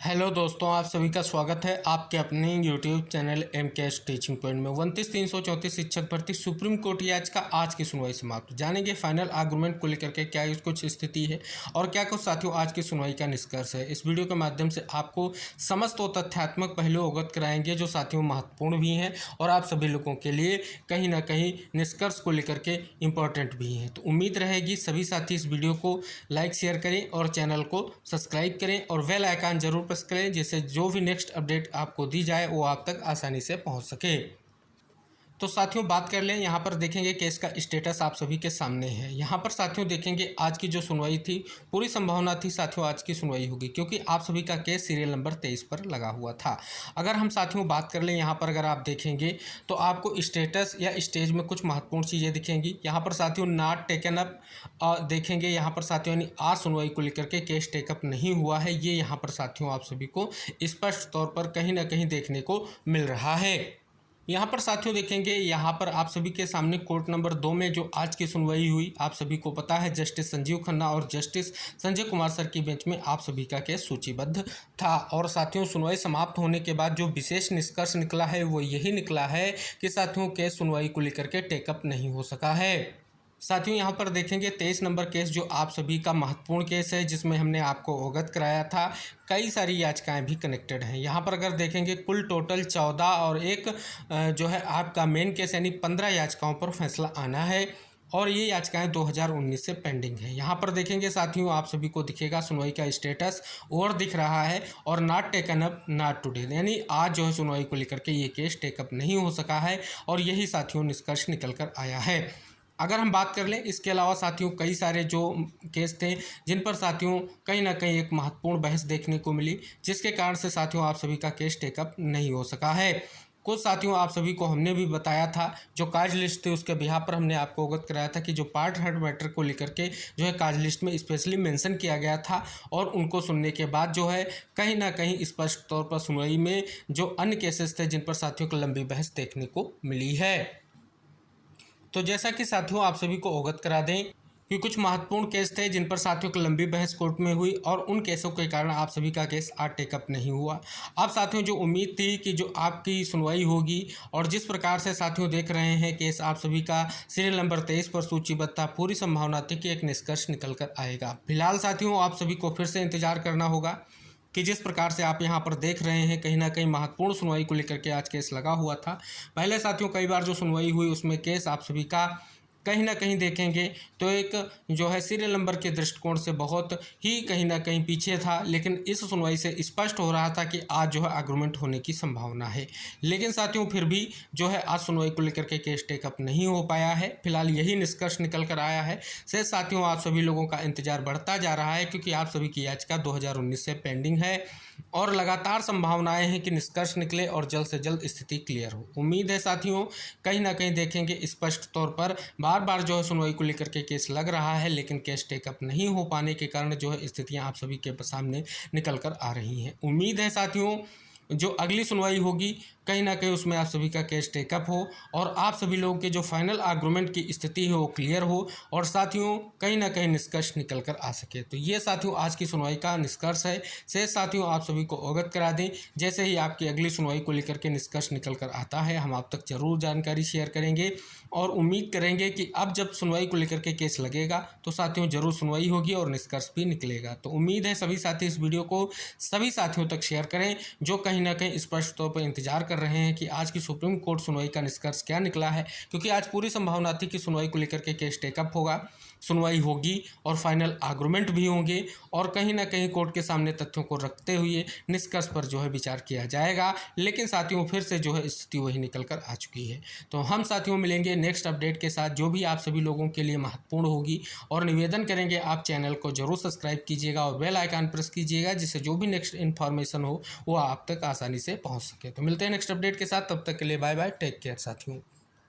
Hello दोस्तों, आप सभी का स्वागत है आपके अपने यूट्यूब चैनल एम के एस टीचिंग पॉइंट में। 29,334 शिक्षक भर्ती सुप्रीम कोर्ट याचिका आज की सुनवाई समाप्त। जानेंगे फाइनल आर्गूमेंट को लेकर के क्या कुछ स्थिति है और क्या कुछ साथियों आज की सुनवाई का निष्कर्ष है। इस वीडियो के माध्यम से आपको समस्त और तथ्यात्मक पहलू अवगत कराएंगे जो साथियों महत्वपूर्ण भी हैं और आप सभी लोगों के लिए कहीं ना कहीं निष्कर्ष को लेकर के इम्पोर्टेंट भी हैं। तो उम्मीद रहेगी सभी साथी इस वीडियो को लाइक शेयर करें और चैनल को सब्सक्राइब करें और बेल आइकन जरूर प्रेस करें, जिससे जो भी नेक्स्ट अपडेट आपको दी जाए वो आप तक आसानी से पहुंच सके। तो साथियों बात कर लें, यहाँ पर देखेंगे केस का स्टेटस आप सभी के सामने है। यहाँ पर साथियों देखेंगे आज की जो सुनवाई थी, पूरी संभावना थी साथियों आज की सुनवाई होगी क्योंकि आप सभी का केस सीरियल नंबर 23 पर लगा हुआ था। अगर हम साथियों बात कर लें, यहाँ पर अगर आप देखेंगे तो आपको स्टेटस या स्टेज में कुछ महत्वपूर्ण चीज़ें दिखेंगी। यहाँ पर साथियों नॉट टेकन अप देखेंगे, यहाँ पर साथियों यानी आज सुनवाई को लेकर के केस टेकअप नहीं हुआ है, ये यहाँ पर साथियों आप सभी को स्पष्ट तौर पर कहीं ना कहीं देखने को मिल रहा है। यहाँ पर साथियों देखेंगे, यहाँ पर आप सभी के सामने कोर्ट नंबर 2 में जो आज की सुनवाई हुई, आप सभी को पता है जस्टिस संजीव खन्ना और जस्टिस संजय कुमार सर की बेंच में आप सभी का केस सूचीबद्ध था। और साथियों सुनवाई समाप्त होने के बाद जो विशेष निष्कर्ष निकला है वो यही निकला है कि साथियों केस सुनवाई को लेकर के टेकअप नहीं हो सका है। साथियों यहाँ पर देखेंगे 23 नंबर केस जो आप सभी का महत्वपूर्ण केस है, जिसमें हमने आपको अवगत कराया था। कई सारी याचिकाएं भी कनेक्टेड हैं। यहाँ पर अगर देखेंगे कुल टोटल 14 और एक जो है आपका मेन केस यानी 15 याचिकाओं पर फैसला आना है और ये याचिकाएं 2019 से पेंडिंग है। यहाँ पर देखेंगे साथियों आप सभी को दिखेगा सुनवाई का स्टेटस और दिख रहा है और not taken up not today, यानी आज जो है सुनवाई को लेकर के ये केस टेकअप नहीं हो सका है और यही साथियों निष्कर्ष निकल कर आया है। अगर हम बात कर लें, इसके अलावा साथियों कई सारे जो केस थे जिन पर साथियों कहीं ना कहीं एक महत्वपूर्ण बहस देखने को मिली, जिसके कारण से साथियों आप सभी का केस टेकअप नहीं हो सका है। कुछ साथियों आप सभी को हमने भी बताया था, जो कार्य लिस्ट थी उसके बिहार पर हमने आपको अवगत कराया था कि जो पार्ट हर्ट मैटर को लेकर के जो है कार्य लिस्ट में स्पेशली मेंशन किया गया था और उनको सुनने के बाद जो है कहीं ना कहीं स्पष्ट तौर पर सुनवाई में जो अन्य केसेस थे जिन पर साथियों को लंबी बहस देखने को मिली है। तो जैसा कि साथियों आप सभी को अवगत करा दें कि कुछ महत्वपूर्ण केस थे जिन पर साथियों की लंबी बहस कोर्ट में हुई और उन केसों के कारण आप सभी का केस आज टेकअप नहीं हुआ। अब साथियों जो उम्मीद थी कि जो आपकी सुनवाई होगी और जिस प्रकार से साथियों देख रहे हैं केस आप सभी का सीरियल नंबर 23 पर सूचीबद्ध था, पूरी संभावना थी कि एक निष्कर्ष निकल कर आएगा। फिलहाल साथियों आप सभी को फिर से इंतजार करना होगा कि जिस प्रकार से आप यहाँ पर देख रहे हैं कहीं ना कहीं महत्वपूर्ण सुनवाई को लेकर के आज केस लगा हुआ था। पहले साथियों कई बार जो सुनवाई हुई उसमें केस आप सभी का कहीं ना कहीं देखेंगे तो एक जो है सीरियल नंबर के दृष्टिकोण से बहुत ही कहीं ना कहीं पीछे था, लेकिन इस सुनवाई से स्पष्ट हो रहा था कि आज जो है आर्गूमेंट होने की संभावना है। लेकिन साथियों फिर भी जो है आज सुनवाई को लेकर के केस टेकअप नहीं हो पाया है। फिलहाल यही निष्कर्ष निकल कर आया है। से साथियों आप सभी लोगों का इंतजार बढ़ता जा रहा है क्योंकि आप सभी की याचिका 2019 से पेंडिंग है और लगातार संभावनाएं हैं कि निष्कर्ष निकले और जल्द से जल्द स्थिति क्लियर हो। उम्मीद है साथियों कहीं ना कहीं देखेंगे स्पष्ट तौर पर बार बार जो है सुनवाई को लेकर के केस लग रहा है, लेकिन केस टेकअप नहीं हो पाने के कारण जो है स्थितियां आप सभी के सामने निकल कर आ रही हैं। उम्मीद है साथियों जो अगली सुनवाई होगी कहीं ना कहीं उसमें आप सभी का केस टेकअप हो और आप सभी लोगों के जो फाइनल आर्गूमेंट की स्थिति है वो क्लियर हो और साथियों कहीं ना कहीं निष्कर्ष निकल कर आ सके। तो ये साथियों आज की सुनवाई का निष्कर्ष है। से साथियों आप सभी को अवगत करा दें, जैसे ही आपकी अगली सुनवाई को लेकर के निष्कर्ष निकल कर आता है हम आप तक जरूर जानकारी शेयर करेंगे और उम्मीद करेंगे कि अब जब सुनवाई को लेकर के केस लगेगा तो साथियों जरूर सुनवाई होगी और निष्कर्ष भी निकलेगा। तो उम्मीद है सभी साथी इस वीडियो को सभी साथियों तक शेयर करें जो कहीं ना कहीं स्पष्ट तौर पर इंतजार कर रहे हैं कि आज की सुप्रीम कोर्ट सुनवाई का निष्कर्ष क्या निकला है, क्योंकि आज पूरी संभावना थी कि सुनवाई को लेकर के केस टेकअप होगा, सुनवाई होगी और फाइनल आर्गूमेंट भी होंगे और कहीं ना कहीं कोर्ट के सामने तथ्यों को रखते हुए निष्कर्ष पर जो है विचार किया जाएगा। लेकिन साथियों फिर से जो है स्थिति वही निकल कर आ चुकी है। तो हम साथियों मिलेंगे नेक्स्ट अपडेट के साथ जो भी आप सभी लोगों के लिए महत्वपूर्ण होगी और निवेदन करेंगे आप चैनल को जरूर सब्सक्राइब कीजिएगा और बेल आइकन प्रेस कीजिएगा, जिससे जो भी नेक्स्ट इन्फॉर्मेशन हो वो आप तक आसानी से पहुँच सके। तो मिलते हैं नेक्स्ट अपडेट के साथ, तब तक के लिए बाय बाय, टेक केयर साथियों।